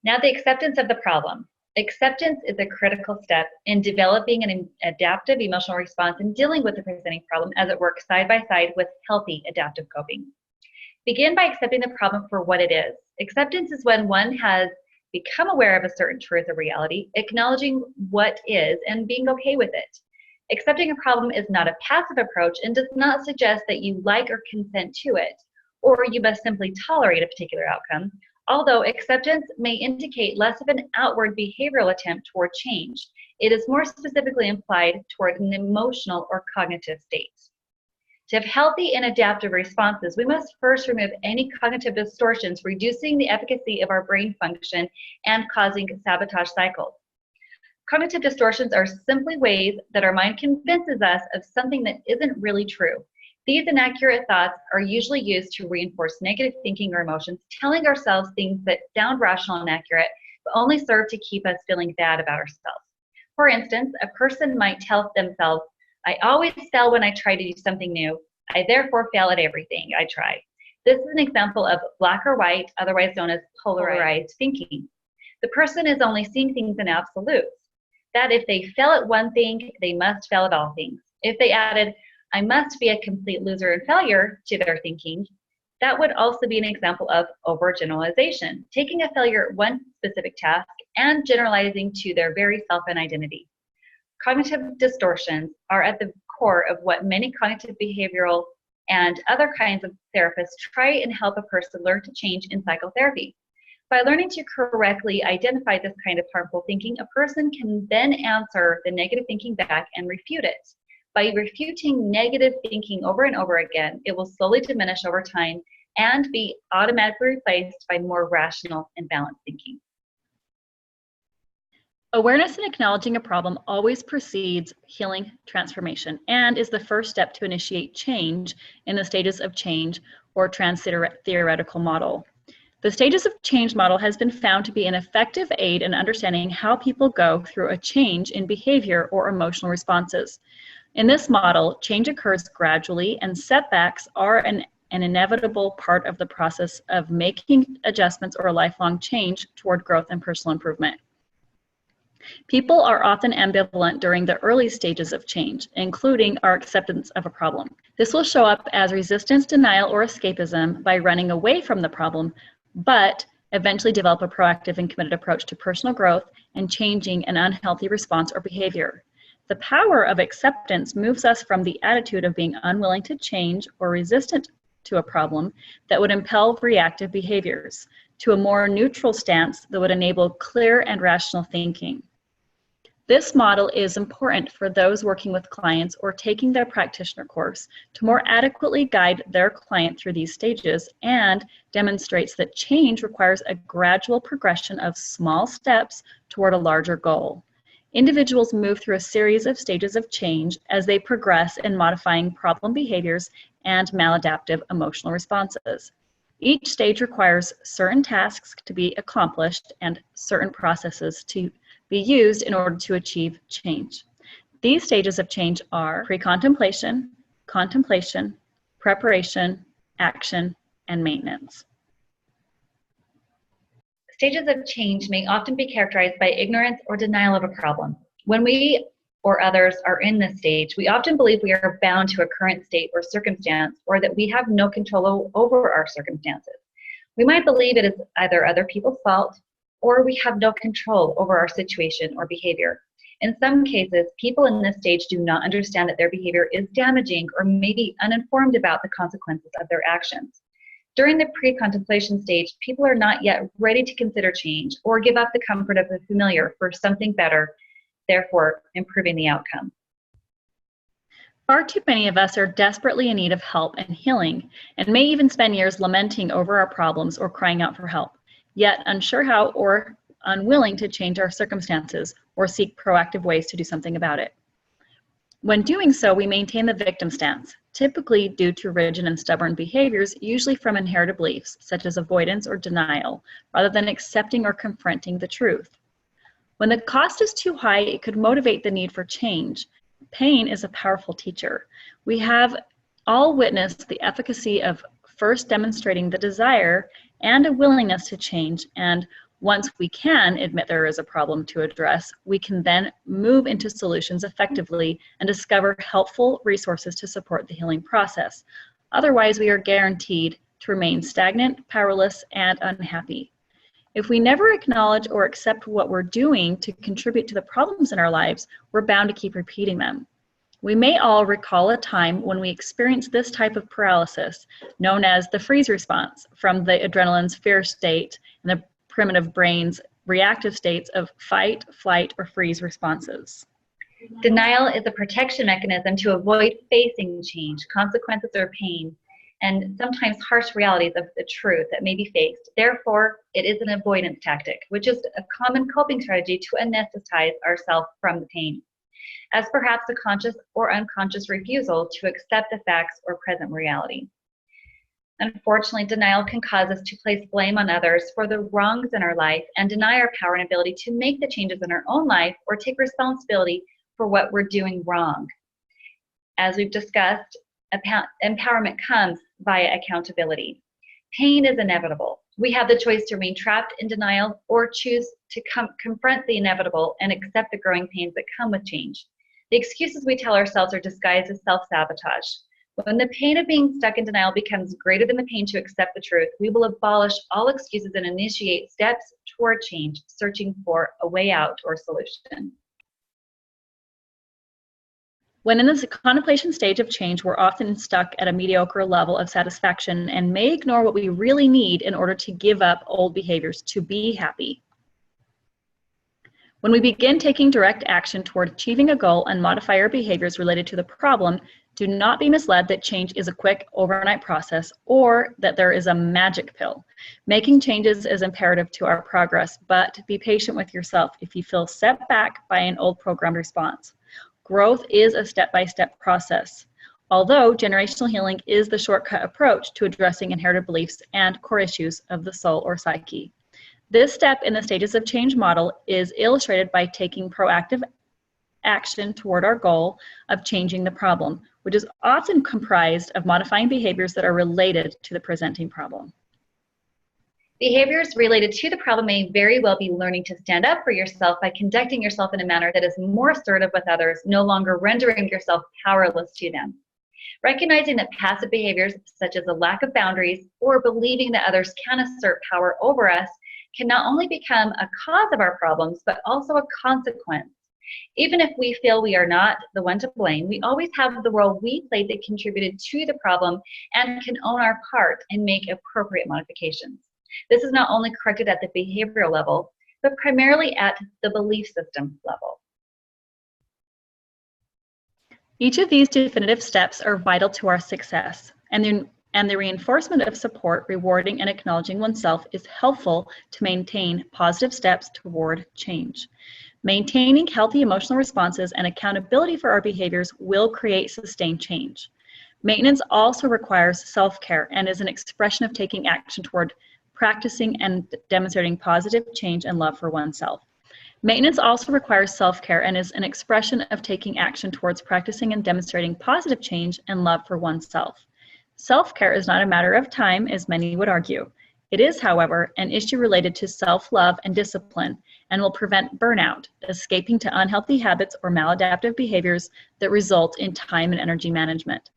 Now, the acceptance of the problem. Acceptance is a critical step in developing an adaptive emotional response and dealing with the presenting problem as it works side by side with healthy adaptive coping. Begin by accepting the problem for what it is. Acceptance is when one has become aware of a certain truth or reality, acknowledging what is and being okay with it. Accepting a problem is not a passive approach and does not suggest that you like or consent to it, or you must simply tolerate a particular outcome, although acceptance may indicate less of an outward behavioral attempt toward change. It is more specifically implied toward an emotional or cognitive state. To have healthy and adaptive responses, we must first remove any cognitive distortions, reducing the efficacy of our brain function and causing sabotage cycles. Cognitive distortions are simply ways that our mind convinces us of something that isn't really true. These inaccurate thoughts are usually used to reinforce negative thinking or emotions, telling ourselves things that sound rational and accurate, but only serve to keep us feeling bad about ourselves. For instance, a person might tell themselves, I always fail when I try to do something new. I therefore fail at everything I try. This is an example of black or white, otherwise known as polarized thinking. The person is only seeing things in absolutes, that if they fail at one thing, they must fail at all things. If they added, I must be a complete loser and failure to their thinking, that would also be an example of overgeneralization, taking a failure at one specific task and generalizing to their very self and identity. Cognitive distortions are at the core of what many cognitive behavioral and other kinds of therapists try and help a person learn to change in psychotherapy. By learning to correctly identify this kind of harmful thinking, a person can then answer the negative thinking back and refute it. By refuting negative thinking over and over again, it will slowly diminish over time and be automatically replaced by more rational and balanced thinking. Awareness and acknowledging a problem always precedes healing transformation and is the first step to initiate change in the stages of change or trans-theoretical model. The stages of change model has been found to be an effective aid in understanding how people go through a change in behavior or emotional responses. In this model, change occurs gradually and setbacks are an inevitable part of the process of making adjustments or a lifelong change toward growth and personal improvement. People are often ambivalent during the early stages of change, including our acceptance of a problem. This will show up as resistance, denial, or escapism by running away from the problem, but eventually develop a proactive and committed approach to personal growth and changing an unhealthy response or behavior. The power of acceptance moves us from the attitude of being unwilling to change or resistant to a problem that would impel reactive behaviors to a more neutral stance that would enable clear and rational thinking. This model is important for those working with clients or taking their practitioner course to more adequately guide their client through these stages and demonstrates that change requires a gradual progression of small steps toward a larger goal. Individuals move through a series of stages of change as they progress in modifying problem behaviors and maladaptive emotional responses. Each stage requires certain tasks to be accomplished and certain processes to be used in order to achieve change. These stages of change are pre-contemplation, contemplation, preparation, action, and maintenance. Stages of change may often be characterized by ignorance or denial of a problem. When we or others are in this stage, we often believe we are bound to a current state or circumstance, or that we have no control over our circumstances. We might believe it is either other people's fault or we have no control over our situation or behavior. In some cases, people in this stage do not understand that their behavior is damaging or may be uninformed about the consequences of their actions. During the pre-contemplation stage, people are not yet ready to consider change or give up the comfort of the familiar for something better, therefore improving the outcome. Far too many of us are desperately in need of help and healing, and may even spend years lamenting over our problems or crying out for help, yet unsure how or unwilling to change our circumstances or seek proactive ways to do something about it. When doing so, we maintain the victim stance, typically due to rigid and stubborn behaviors, usually from inherited beliefs, such as avoidance or denial, rather than accepting or confronting the truth. When the cost is too high, it could motivate the need for change. Pain is a powerful teacher. We have all witnessed the efficacy of first demonstrating the desire and a willingness to change, and Once we can admit there is a problem to address, we can then move into solutions effectively and discover helpful resources to support the healing process. Otherwise, we are guaranteed to remain stagnant, powerless, and unhappy. If we never acknowledge or accept what we're doing to contribute to the problems in our lives, we're bound to keep repeating them. We may all recall a time when we experienced this type of paralysis, known as the freeze response, from the adrenaline's fear state and the primitive brain's reactive states of fight, flight, or freeze responses. Denial is a protection mechanism to avoid facing change, consequences, or pain, and sometimes harsh realities of the truth that may be faced. Therefore, it is an avoidance tactic, which is a common coping strategy to anesthetize ourselves from the pain, as perhaps a conscious or unconscious refusal to accept the facts or present reality. Unfortunately, denial can cause us to place blame on others for the wrongs in our life and deny our power and ability to make the changes in our own life or take responsibility for what we're doing wrong. As we've discussed, empowerment comes via accountability. Pain is inevitable. We have the choice to remain trapped in denial or choose to confront the inevitable and accept the growing pains that come with change. The excuses we tell ourselves are disguised as self-sabotage. When the pain of being stuck in denial becomes greater than the pain to accept the truth, we will abolish all excuses and initiate steps toward change, searching for a way out or solution. When in the contemplation stage of change, we're often stuck at a mediocre level of satisfaction and may ignore what we really need in order to give up old behaviors to be happy. When we begin taking direct action toward achieving a goal and modify our behaviors related to the problem, do not be misled that change is a quick, overnight process or that there is a magic pill. Making changes is imperative to our progress, but be patient with yourself if you feel set back by an old programmed response. Growth is a step-by-step process. Although generational healing is the shortcut approach to addressing inherited beliefs and core issues of the soul or psyche. This step in the stages of change model is illustrated by taking proactive action toward our goal of changing the problem, which is often comprised of modifying behaviors that are related to the presenting problem. Behaviors related to the problem may very well be learning to stand up for yourself by conducting yourself in a manner that is more assertive with others, no longer rendering yourself powerless to them. Recognizing that passive behaviors, such as a lack of boundaries or believing that others can assert power over us, can not only become a cause of our problems, but also a consequence. Even if we feel we are not the one to blame, we always have the role we played that contributed to the problem and can own our part and make appropriate modifications. This is not only corrected at the behavioral level, but primarily at the belief system level. Each of these definitive steps are vital to our success, and the reinforcement of support, rewarding, and acknowledging oneself is helpful to maintain positive steps toward change. Maintaining healthy emotional responses and accountability for our behaviors will create sustained change. Maintenance also requires self-care and is an expression of taking action toward practicing and demonstrating positive change and love for oneself. Maintenance also requires self-care and is an expression of taking action towards practicing and demonstrating positive change and love for oneself. Self-care is not a matter of time, as many would argue. It is, however, an issue related to self-love and discipline and will prevent burnout, escaping to unhealthy habits or maladaptive behaviors that result in time and energy management.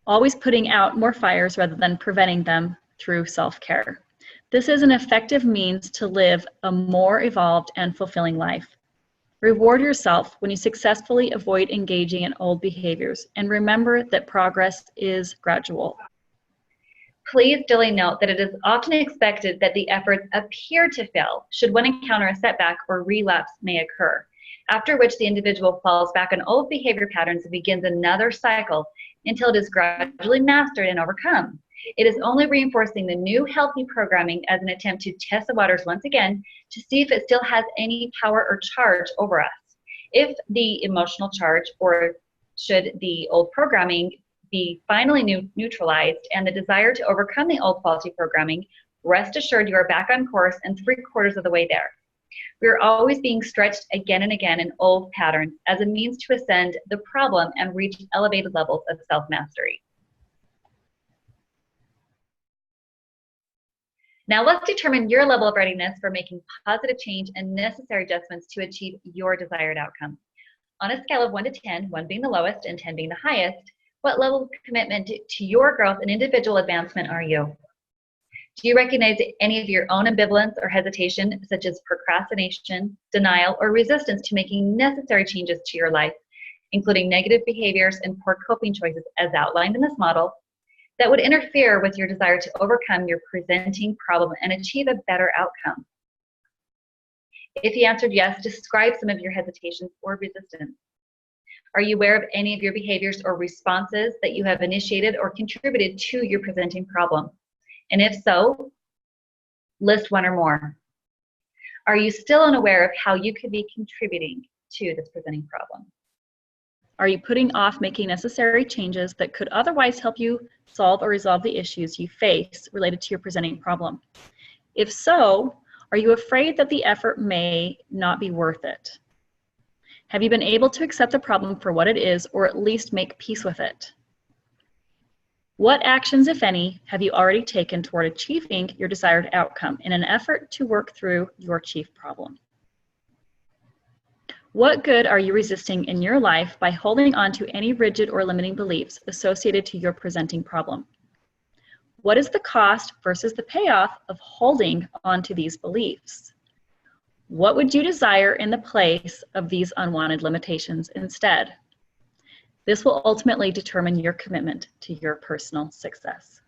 Always putting out more fires rather than preventing them through self-care. This is an effective means to live a more evolved and fulfilling life. Reward yourself when you successfully avoid engaging in old behaviors, and remember that progress is gradual. Please duly note that it is often expected that the efforts appear to fail should one encounter a setback or relapse may occur, after which the individual falls back on old behavior patterns and begins another cycle until it is gradually mastered and overcome. It is only reinforcing the new healthy programming as an attempt to test the waters once again to see if it still has any power or charge over us. If the emotional charge, or should the old programming be finally neutralized and the desire to overcome the old faulty programming, rest assured you are back on course and 3/4 of the way there. We are always being stretched again and again in old patterns as a means to ascend the problem and reach elevated levels of self-mastery. Now let's determine your level of readiness for making positive change and necessary adjustments to achieve your desired outcome. On a scale of 1 to 10, 1 being the lowest and 10 being the highest, what level of commitment to your growth and individual advancement are you? Do you recognize any of your own ambivalence or hesitation, such as procrastination, denial, or resistance to making necessary changes to your life, including negative behaviors and poor coping choices as outlined in this model, that would interfere with your desire to overcome your presenting problem and achieve a better outcome? If you answered yes, describe some of your hesitations or resistance. Are you aware of any of your behaviors or responses that you have initiated or contributed to your presenting problem? And if so, list one or more. Are you still unaware of how you could be contributing to this presenting problem? Are you putting off making necessary changes that could otherwise help you solve or resolve the issues you face related to your presenting problem? If so, are you afraid that the effort may not be worth it? Have you been able to accept the problem for what it is, or at least make peace with it? What actions, if any, have you already taken toward achieving your desired outcome in an effort to work through your chief problem? What good are you resisting in your life by holding on to any rigid or limiting beliefs associated to your presenting problem? What is the cost versus the payoff of holding on to these beliefs? What would you desire in the place of these unwanted limitations instead? This will ultimately determine your commitment to your personal success.